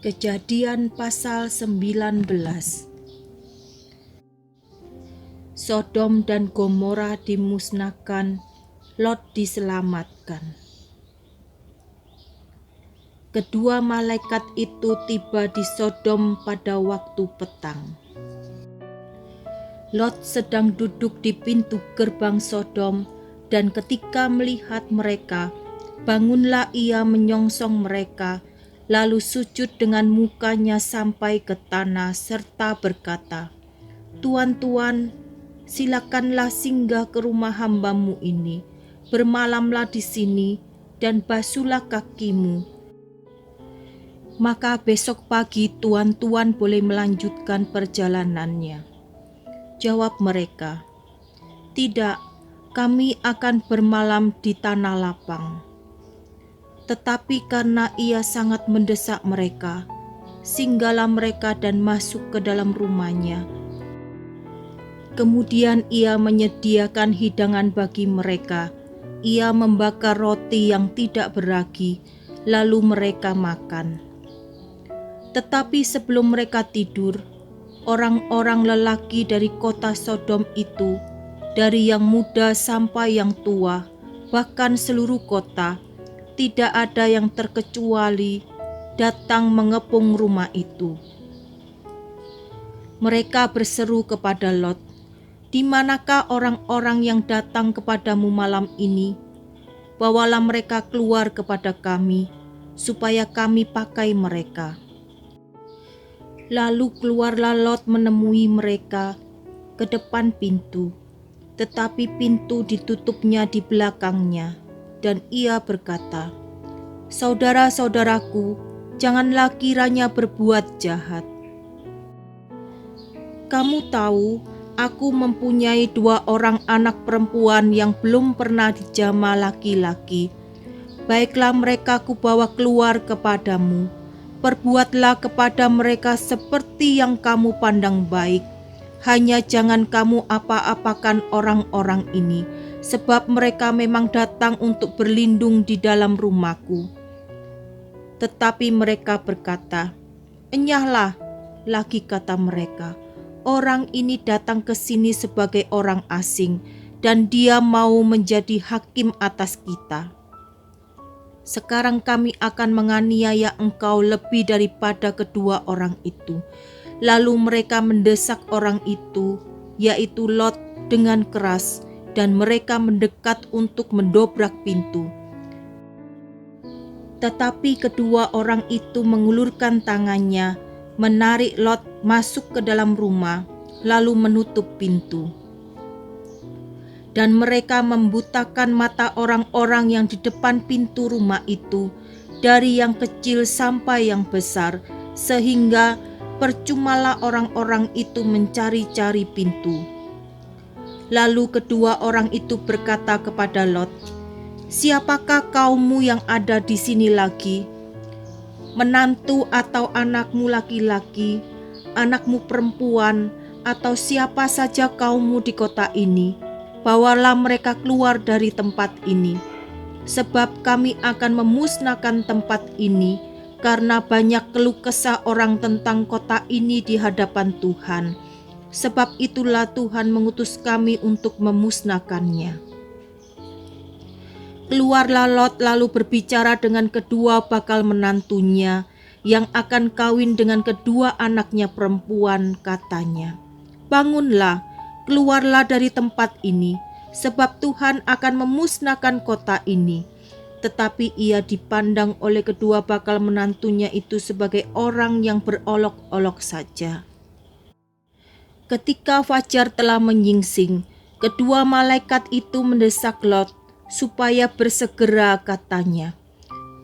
Kejadian pasal 19. Sodom dan Gomora dimusnahkan, Lot diselamatkan. Kedua malaikat itu tiba di Sodom pada waktu petang. Lot sedang duduk di pintu gerbang Sodom, dan ketika melihat mereka, bangunlah ia menyongsong mereka, lalu sujud dengan mukanya sampai ke tanah serta berkata, "Tuan, Tuan, silakanlah singgah ke rumah hamba-Mu ini, bermalamlah di sini dan basuhlah kakimu. Maka besok pagi tuan-tuan boleh melanjutkan perjalanannya." Jawab mereka, "Tidak, kami akan bermalam di tanah lapang." Tetapi karena ia sangat mendesak mereka, singgahlah mereka dan masuk ke dalam rumahnya. Kemudian ia menyediakan hidangan bagi mereka. Ia membakar roti yang tidak beragi, lalu mereka makan. Tetapi sebelum mereka tidur, orang-orang lelaki dari kota Sodom itu, dari yang muda sampai yang tua, bahkan seluruh kota, tidak ada yang terkecuali, datang mengepung rumah itu. Mereka berseru kepada Lot, "Di manakah orang-orang yang datang kepadamu malam ini? Bawalah mereka keluar kepada kami, supaya kami pakai mereka." Lalu keluarlah Lot menemui mereka ke depan pintu, tetapi pintu ditutupnya di belakangnya, dan ia berkata, "Saudara-saudaraku, janganlah kiranya berbuat jahat. Kamu tahu, aku mempunyai 2 orang anak perempuan yang belum pernah dijama laki-laki. Baiklah mereka kubawa keluar kepadamu. Perbuatlah kepada mereka seperti yang kamu pandang baik. Hanya jangan kamu apa-apakan orang-orang ini, sebab mereka memang datang untuk berlindung di dalam rumahku." Tetapi mereka berkata, "Enyahlah," lagi kata mereka, "orang ini datang ke sini sebagai orang asing, dan dia mau menjadi hakim atas kita. Sekarang kami akan menganiaya engkau lebih daripada kedua orang itu." Lalu mereka mendesak orang itu, yaitu Lot, dengan keras, dan mereka mendekat untuk mendobrak pintu. Tetapi kedua orang itu mengulurkan tangannya, menarik Lot masuk ke dalam rumah, lalu menutup pintu. Dan mereka membutakan mata orang-orang yang di depan pintu rumah itu, dari yang kecil sampai yang besar, sehingga percumalah orang-orang itu mencari-cari pintu. Lalu kedua orang itu berkata kepada Lot, "Siapakah kaummu yang ada di sini lagi? Menantu atau anakmu laki-laki, anakmu perempuan, atau siapa saja kaummu di kota ini? Bawalah mereka keluar dari tempat ini, sebab kami akan memusnahkan tempat ini, karena banyak keluh kesah orang tentang kota ini di hadapan Tuhan. Sebab itulah Tuhan mengutus kami untuk memusnahkannya." Keluarlah Lot lalu berbicara dengan kedua bakal menantunya yang akan kawin dengan kedua anaknya perempuan, katanya, "Bangunlah, keluarlah dari tempat ini, sebab Tuhan akan memusnahkan kota ini." Tetapi ia dipandang oleh kedua bakal menantunya itu sebagai orang yang berolok-olok saja. Ketika fajar telah menyingsing, kedua malaikat itu mendesak Lot supaya bersegera, katanya,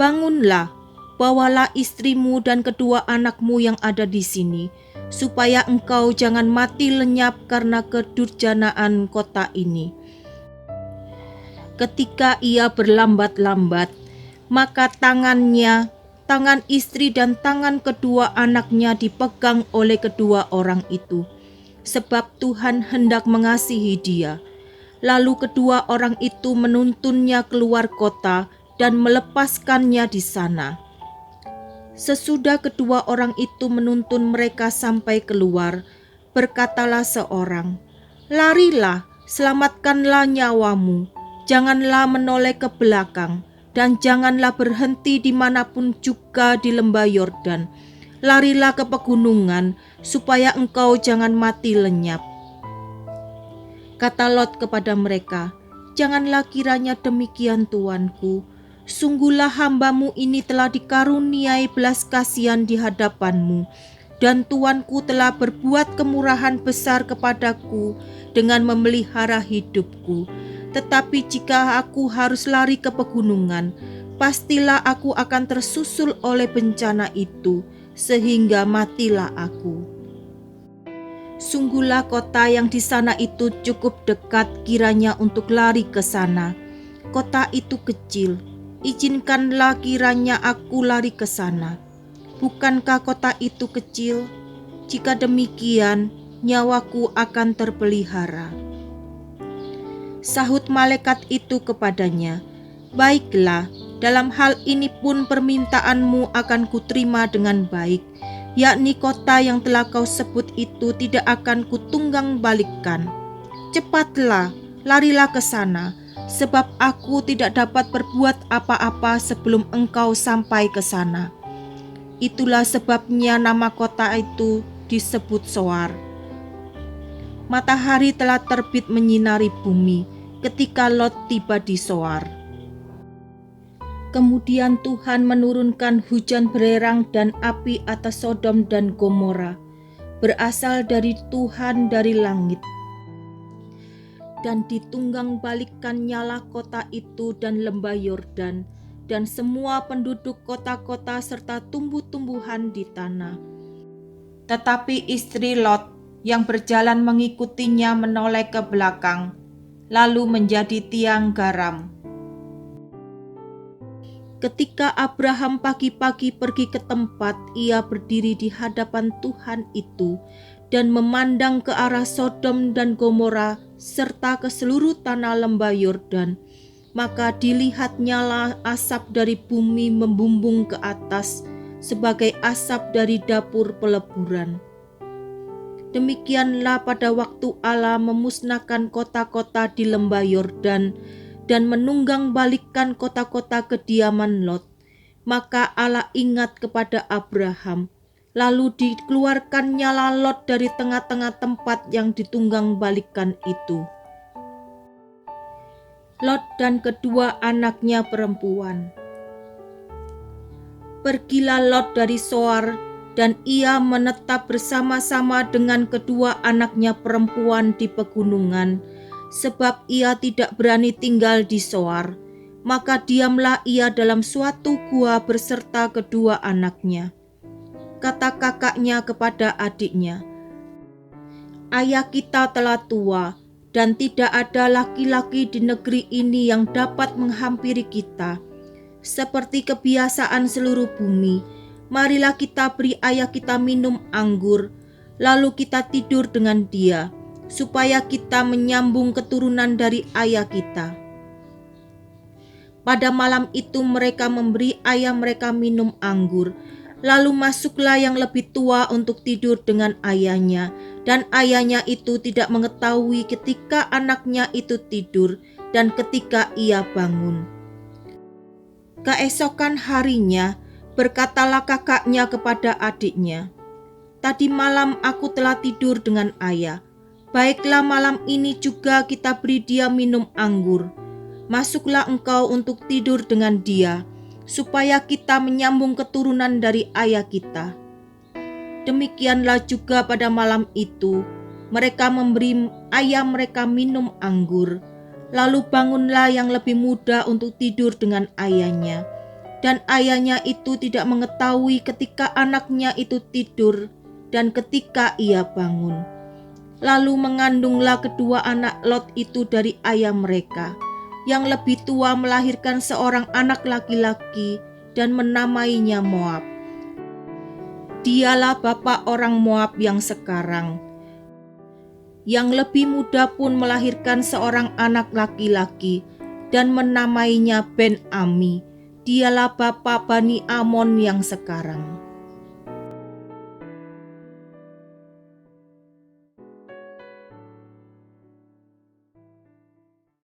"Bangunlah, bawalah istrimu dan kedua anakmu yang ada di sini, supaya engkau jangan mati lenyap karena kedurjanaan kota ini." Ketika ia berlambat-lambat, maka tangan istri dan tangan kedua anaknya dipegang oleh kedua orang itu, sebab Tuhan hendak mengasihi dia. Lalu kedua orang itu menuntunnya keluar kota dan melepaskannya di sana. Sesudah kedua orang itu menuntun mereka sampai keluar, berkatalah seorang, "Larilah, selamatkanlah nyawamu, janganlah menoleh ke belakang, dan janganlah berhenti dimanapun juga di lembah Yordan. Larilah ke pegunungan, supaya engkau jangan mati lenyap." Kata Lot kepada mereka, "Janganlah kiranya demikian, tuanku. Sungguhlah hambamu ini telah dikaruniai belas kasihan di hadapanmu, dan tuanku telah berbuat kemurahan besar kepadaku dengan memelihara hidupku. Tetapi jika aku harus lari ke pegunungan, pastilah aku akan tersusul oleh bencana itu, sehingga matilah aku. Sungguhlah kota yang di sana itu cukup dekat kiranya untuk lari ke sana. Kota itu kecil, izinkanlah kiranya aku lari ke sana. Bukankah kota itu kecil? Jika demikian, nyawaku akan terpelihara." Sahut malaikat itu kepadanya, "Baiklah, dalam hal ini pun permintaanmu akan kuterima dengan baik, yakni kota yang telah kau sebut itu tidak akan kutunggang balikkan. Cepatlah, larilah ke sana, sebab aku tidak dapat berbuat apa-apa sebelum engkau sampai ke sana." Itulah sebabnya nama kota itu disebut Zoar. Matahari telah terbit menyinari bumi ketika Lot tiba di Zoar. Kemudian Tuhan menurunkan hujan belerang dan api atas Sodom dan Gomora, berasal dari Tuhan dari langit. Dan ditunggang balikkan nyala kota itu dan lembah Yordan, dan semua penduduk kota-kota serta tumbuh-tumbuhan di tanah. Tetapi istri Lot yang berjalan mengikutinya menoleh ke belakang, lalu menjadi tiang garam. Ketika Abraham pagi-pagi pergi ke tempat ia berdiri di hadapan Tuhan itu dan memandang ke arah Sodom dan Gomora serta ke seluruh tanah lembah Yordan, maka dilihat nyala asap dari bumi membumbung ke atas sebagai asap dari dapur peleburan. Demikianlah pada waktu Allah memusnahkan kota-kota di lembah Yordan dan menunggang balikkan kota-kota kediaman Lot. Maka Allah ingat kepada Abraham, lalu dikeluarkan nyala Lot dari tengah-tengah tempat yang ditunggang balikkan itu. Lot dan kedua anaknya perempuan. Pergilah Lot dari Zoar, dan ia menetap bersama-sama dengan kedua anaknya perempuan di pegunungan, sebab ia tidak berani tinggal di Zoar. Maka diamlah ia dalam suatu gua beserta kedua anaknya. Kata kakaknya kepada adiknya, "Ayah kita telah tua, dan tidak ada laki-laki di negeri ini yang dapat menghampiri kita. Seperti kebiasaan seluruh bumi, marilah kita beri ayah kita minum anggur, lalu kita tidur dengan dia, supaya kita menyambung keturunan dari ayah kita." Pada malam itu mereka memberi ayah mereka minum anggur. Lalu masuklah yang lebih tua untuk tidur dengan ayahnya, dan ayahnya itu tidak mengetahui ketika anaknya itu tidur dan ketika ia bangun. Keesokan harinya berkatalah kakaknya kepada adiknya, "Tadi malam aku telah tidur dengan ayah. Baiklah, malam ini juga kita beri dia minum anggur. Masuklah engkau untuk tidur dengan dia, supaya kita menyambung keturunan dari ayah kita." Demikianlah juga pada malam itu, mereka memberi ayah mereka minum anggur. Lalu bangunlah yang lebih muda untuk tidur dengan ayahnya. Dan ayahnya itu tidak mengetahui ketika anaknya itu tidur dan ketika ia bangun. Lalu mengandunglah kedua anak Lot itu dari ayah mereka. Yang lebih tua melahirkan seorang anak laki-laki dan menamainya Moab. Dialah bapa orang Moab yang sekarang. Yang lebih muda pun melahirkan seorang anak laki-laki dan menamainya Ben-Ami. Dialah bapa Bani Amon yang sekarang.